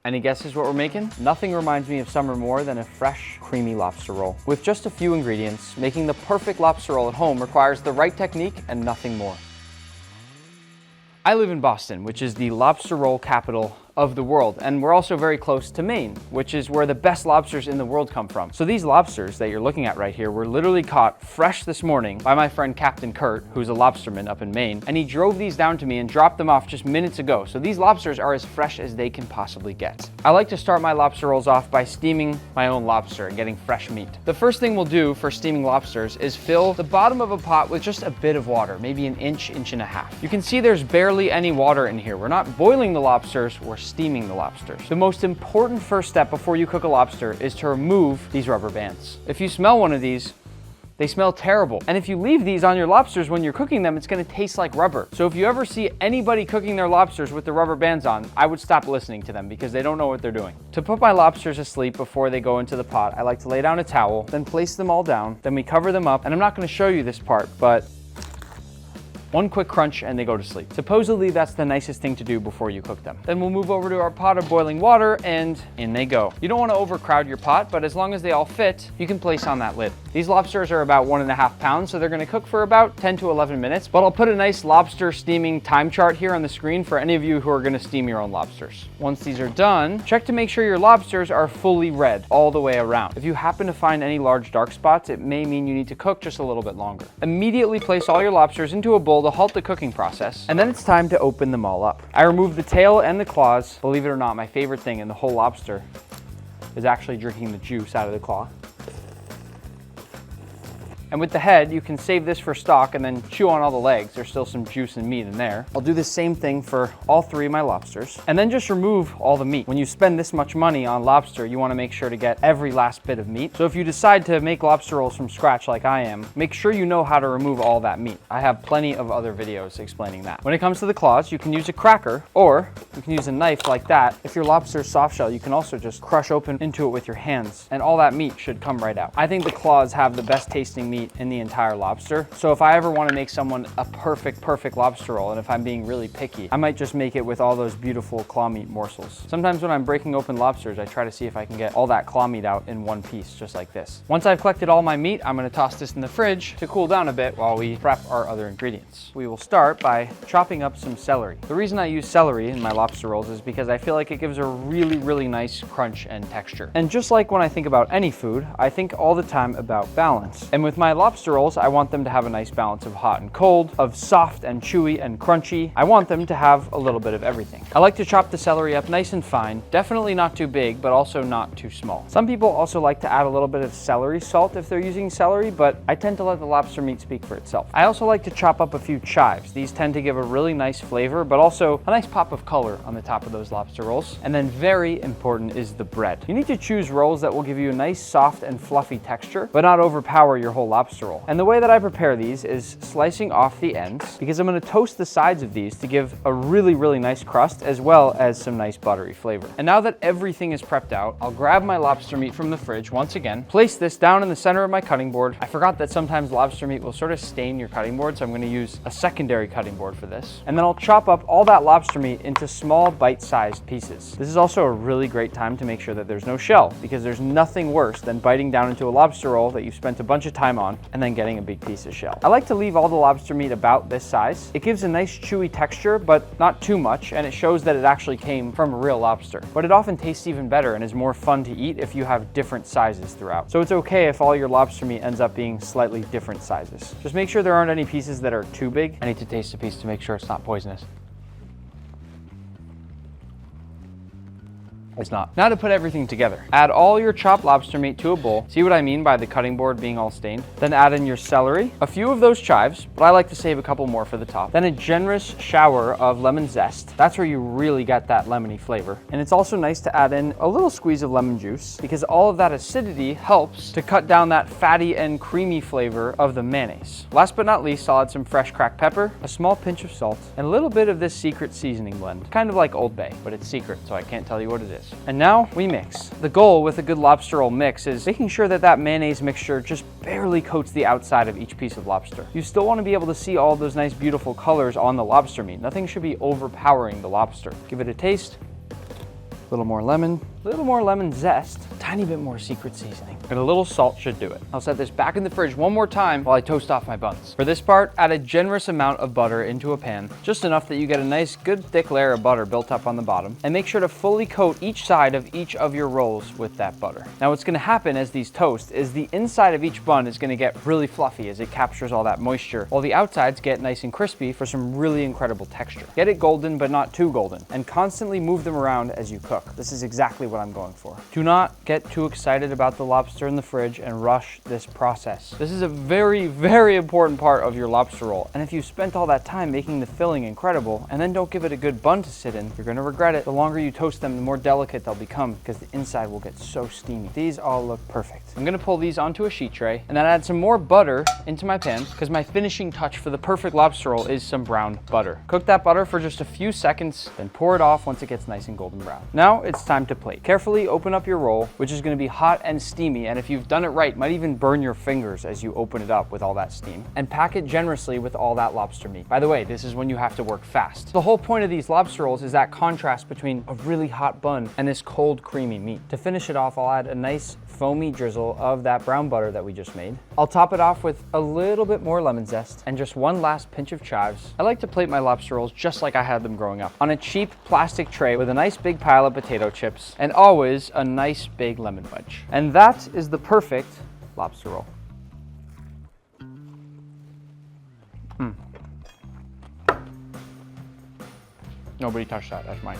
Any guesses what we're making? Nothing reminds me of summer more than a fresh, creamy lobster roll. With just a few ingredients, making the perfect lobster roll at home requires the right technique and nothing more. I live in Boston, which is the lobster roll capital of the world, and we're also very close to Maine, which is where the best lobsters in the world come from. So these lobsters that you're looking at right here were literally caught fresh this morning by my friend Captain Kurt, who's a lobsterman up in Maine, and he drove these down to me and dropped them off just minutes ago. So these lobsters are as fresh as they can possibly get. I like to start my lobster rolls off by steaming my own lobster and getting fresh meat. The first thing we'll do for steaming lobsters is fill the bottom of a pot with just a bit of water, maybe an inch, inch and a half. You can see there's barely any water in here. We're not boiling the lobsters, we're steaming the lobsters. The most important first step before you cook a lobster is to remove these rubber bands. If you smell one of these, they smell terrible. And if you leave these on your lobsters when you're cooking them, it's gonna taste like rubber. So if you ever see anybody cooking their lobsters with the rubber bands on, I would stop listening to them because they don't know what they're doing. To put my lobsters asleep before they go into the pot, I like to lay down a towel, then place them all down, then we cover them up, and I'm not gonna show you this part, but one quick crunch and they go to sleep. Supposedly that's the nicest thing to do before you cook them. Then we'll move over to our pot of boiling water and in they go. You don't want to overcrowd your pot, but as long as they all fit, you can place on that lid. These lobsters are about 1.5 pounds, so they're gonna cook for about 10 to 11 minutes, but I'll put a nice lobster steaming time chart here on the screen for any of you who are gonna steam your own lobsters. Once these are done, check to make sure your lobsters are fully red all the way around. If you happen to find any large dark spots, it may mean you need to cook just a little bit longer. Immediately place all your lobsters into a bowl to halt the cooking process, and then it's time to open them all up. I removed the tail and the claws. Believe it or not, my favorite thing in the whole lobster is actually drinking the juice out of the claw. And with the head, you can save this for stock and then chew on all the legs. There's still some juice and meat in there. I'll do the same thing for all 3 of my lobsters. And then just remove all the meat. When you spend this much money on lobster, you wanna make sure to get every last bit of meat. So if you decide to make lobster rolls from scratch like I am, make sure you know how to remove all that meat. I have plenty of other videos explaining that. When it comes to the claws, you can use a cracker or you can use a knife like that. If your lobster is soft shell, you can also just crush open into it with your hands and all that meat should come right out. I think the claws have the best tasting meat in the entire lobster. So if I ever want to make someone a perfect lobster roll, and if I'm being really picky, I might just make it with all those beautiful claw meat morsels. Sometimes when I'm breaking open lobsters, I try to see if I can get all that claw meat out in one piece, just like this. Once I've collected all my meat, I'm going to toss this in the fridge to cool down a bit while we prep our other ingredients. We will start by chopping up some celery. The reason I use celery in my lobster rolls is because I feel like it gives a really nice crunch and texture. And just like when I think about any food, I think all the time about balance. And with my lobster rolls, I want them to have a nice balance of hot and cold, of soft and chewy and crunchy. I want them to have a little bit of everything. I like to chop the celery up nice and fine, definitely not too big, but also not too small. Some people also like to add a little bit of celery salt if they're using celery, but I tend to let the lobster meat speak for itself. I also like to chop up a few chives. These tend to give a really nice flavor, but also a nice pop of color on the top of those lobster rolls. And then very important is the bread. You need to choose rolls that will give you a nice soft and fluffy texture, but not overpower your whole lobster roll. And the way that I prepare these is slicing off the ends because I'm going to toast the sides of these to give a really nice crust as well as some nice buttery flavor. And now that everything is prepped out, I'll grab my lobster meat from the fridge once again, place this down in the center of my cutting board. I forgot that sometimes lobster meat will sort of stain your cutting board, so I'm going to use a secondary cutting board for this. And then I'll chop up all that lobster meat into small bite-sized pieces. This is also a really great time to make sure that there's no shell because there's nothing worse than biting down into a lobster roll that you've spent a bunch of time on and then getting a big piece of shell. I like to leave all the lobster meat about this size. It gives a nice chewy texture, but not too much, and it shows that it actually came from a real lobster. But it often tastes even better and is more fun to eat if you have different sizes throughout. So it's okay if all your lobster meat ends up being slightly different sizes. Just make sure there aren't any pieces that are too big. I need to taste a piece to make sure it's not poisonous. It's not. Now to put everything together. Add all your chopped lobster meat to a bowl. See what I mean by the cutting board being all stained? Then add in your celery, a few of those chives, but I like to save a couple more for the top. Then a generous shower of lemon zest. That's where you really get that lemony flavor. And it's also nice to add in a little squeeze of lemon juice because all of that acidity helps to cut down that fatty and creamy flavor of the mayonnaise. Last but not least, I'll add some fresh cracked pepper, a small pinch of salt, and a little bit of this secret seasoning blend. Kind of like Old Bay, but it's secret, so I can't tell you what it is. And now we mix. The goal with a good lobster roll mix is making sure that that mayonnaise mixture just barely coats the outside of each piece of lobster. You still want to be able to see all those nice beautiful colors on the lobster meat. Nothing should be overpowering the lobster. Give it a taste. little more lemon zest, tiny bit more secret seasoning, and a little salt should do it. I'll set this back in the fridge one more time while I toast off my buns. For this part, add a generous amount of butter into a pan, just enough that you get a nice good thick layer of butter built up on the bottom, and make sure to fully coat each side of each of your rolls with that butter. Now what's gonna happen as these toast is the inside of each bun is gonna get really fluffy as it captures all that moisture, while the outsides get nice and crispy for some really incredible texture. Get it golden, but not too golden, and constantly move them around as you cook. This is exactly what I'm going for. Do not get too excited about the lobster in the fridge and rush this process. This is a very, very important part of your lobster roll, and if you spent all that time making the filling incredible and then don't give it a good bun to sit in, you're gonna regret it. The longer you toast them, the more delicate they'll become because the inside will get so steamy. These all look perfect. I'm gonna pull these onto a sheet tray and then add some more butter into my pan because my finishing touch for the perfect lobster roll is some brown butter. Cook that butter for just a few seconds, then pour it off once it gets nice and golden brown. Now it's time to plate. Carefully open up your roll, which is gonna be hot and steamy, and if you've done it right, might even burn your fingers as you open it up with all that steam. And pack it generously with all that lobster meat. By the way, this is when you have to work fast. The whole point of these lobster rolls is that contrast between a really hot bun and this cold, creamy meat. To finish it off, I'll add a nice foamy drizzle of that brown butter that we just made. I'll top it off with a little bit more lemon zest and just one last pinch of chives. I like to plate my lobster rolls just like I had them growing up, on a cheap plastic tray with a nice big pile of potato chips and always a nice big lemon wedge. And that is the perfect lobster roll. Nobody touched that, that's mine.